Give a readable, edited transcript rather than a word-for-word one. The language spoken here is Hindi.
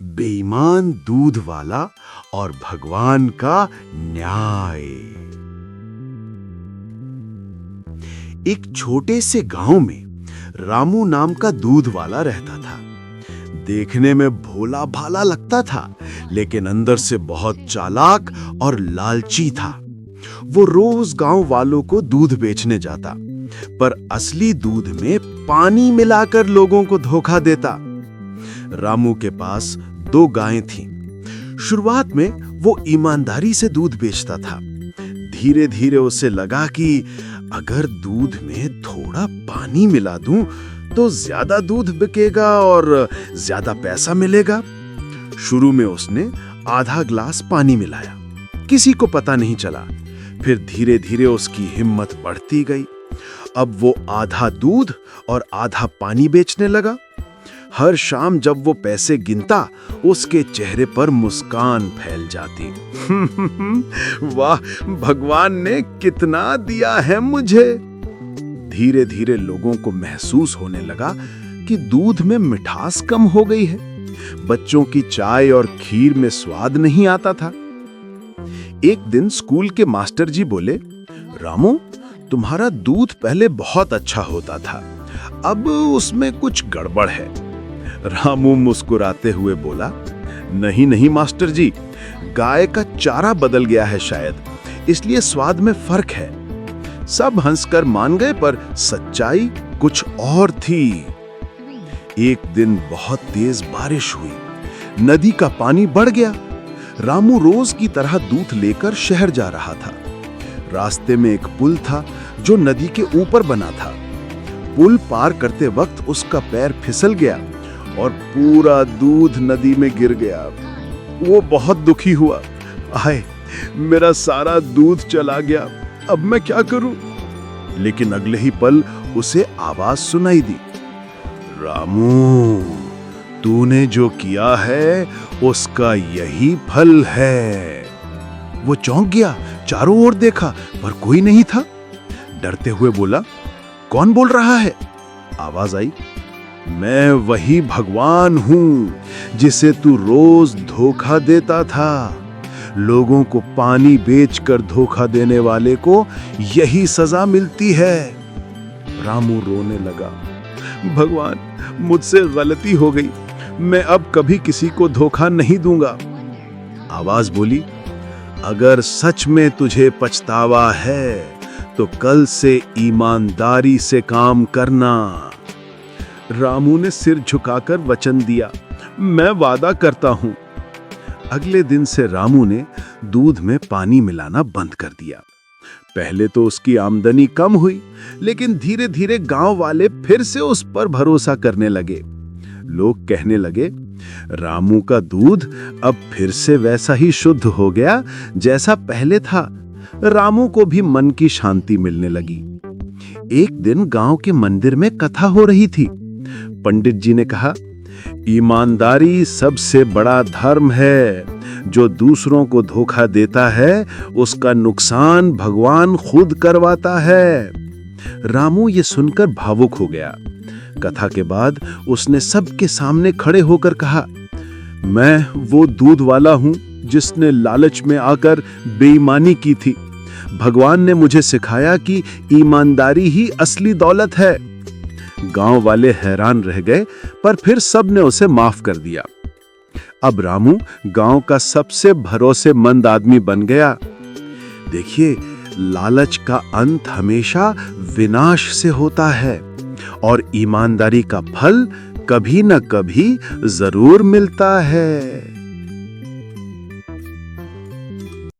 बेईमान दूध वाला और भगवान का न्याय। एक छोटे से गांव में रामू नाम का दूध वाला रहता था। देखने में भोला भाला लगता था, लेकिन अंदर से बहुत चालाक और लालची था। वो रोज गांव वालों को दूध बेचने जाता, पर असली दूध में पानी मिलाकर लोगों को धोखा देता। रामू के पास 2 गायें थीं। शुरुआत में वो ईमानदारी से दूध बेचता था। धीरे धीरे उसे लगा कि अगर दूध में थोड़ा पानी मिला दूं तो ज्यादा दूध बिकेगा और ज्यादा पैसा मिलेगा। शुरू में उसने आधा ग्लास पानी मिलाया, किसी को पता नहीं चला। फिर धीरे धीरे उसकी हिम्मत बढ़ती गई। अब वो आधा दूध और आधा पानी बेचने लगा। हर शाम जब वो पैसे गिनता, उसके चेहरे पर मुस्कान फैल जाती। वाह, भगवान ने कितना दिया है मुझे। धीरे धीरे लोगों को महसूस होने लगा कि दूध में मिठास कम हो गई है। बच्चों की चाय और खीर में स्वाद नहीं आता था। एक दिन स्कूल के मास्टर जी बोले, रामू, तुम्हारा दूध पहले बहुत अच्छा होता था, अब उसमें कुछ गड़बड़ है। रामू मुस्कुराते हुए बोला, नहीं नहीं मास्टर जी, गाय का चारा बदल गया है शायद, इसलिए स्वाद में फर्क है। सब हंसकर मान गए, पर सच्चाई कुछ और थी। एक दिन बहुत तेज बारिश हुई, नदी का पानी बढ़ गया। रामू रोज की तरह दूध लेकर शहर जा रहा था। रास्ते में एक पुल था जो नदी के ऊपर बना था। पुल पार करते वक्त उसका पैर फिसल गया और पूरा दूध नदी में गिर गया। वो बहुत दुखी हुआ। आए, मेरा सारा दूध चला गया, अब मैं क्या करूं? लेकिन अगले ही पल उसे आवाज सुनाई दी, रामू, तूने जो किया है उसका यही फल है। वो चौंक गया, चारों ओर देखा, पर कोई नहीं था। डरते हुए बोला, कौन बोल रहा है? आवाज आई, मैं वही भगवान हूं जिसे तू रोज धोखा देता था। लोगों को पानी बेचकर धोखा देने वाले को यही सजा मिलती है। रामू रोने लगा, भगवान, मुझसे गलती हो गई, मैं अब कभी किसी को धोखा नहीं दूंगा। आवाज बोली, अगर सच में तुझे पछतावा है तो कल से ईमानदारी से काम करना। रामू ने सिर झुकाकर वचन दिया, मैं वादा करता हूं। अगले दिन से रामू ने दूध में पानी मिलाना बंद कर दिया। पहले तो उसकी आमदनी कम हुई, लेकिन धीरे धीरे गांव वाले फिर से उस पर भरोसा करने लगे। लोग कहने लगे, रामू का दूध अब फिर से वैसा ही शुद्ध हो गया जैसा पहले था। रामू को भी मन की शांति मिलने लगी। एक दिन गांव के मंदिर में कथा हो रही थी। पंडित जी ने कहा, ईमानदारी सबसे बड़ा धर्म है। जो दूसरों को धोखा देता है उसका नुकसान भगवान खुद करवाता है। रामू ये सुनकर भावुक हो गया। कथा के बाद उसने सबके सामने खड़े होकर कहा, मैं वो दूध वाला हूं जिसने लालच में आकर बेईमानी की थी। भगवान ने मुझे सिखाया कि ईमानदारी ही असली दौलत है। गांव वाले हैरान रह गए, पर फिर सब ने उसे माफ कर दिया। अब रामू गांव का सबसे भरोसेमंद आदमी बन गया। देखिए, लालच का अंत हमेशा विनाश से होता है और ईमानदारी का फल कभी न कभी जरूर मिलता है।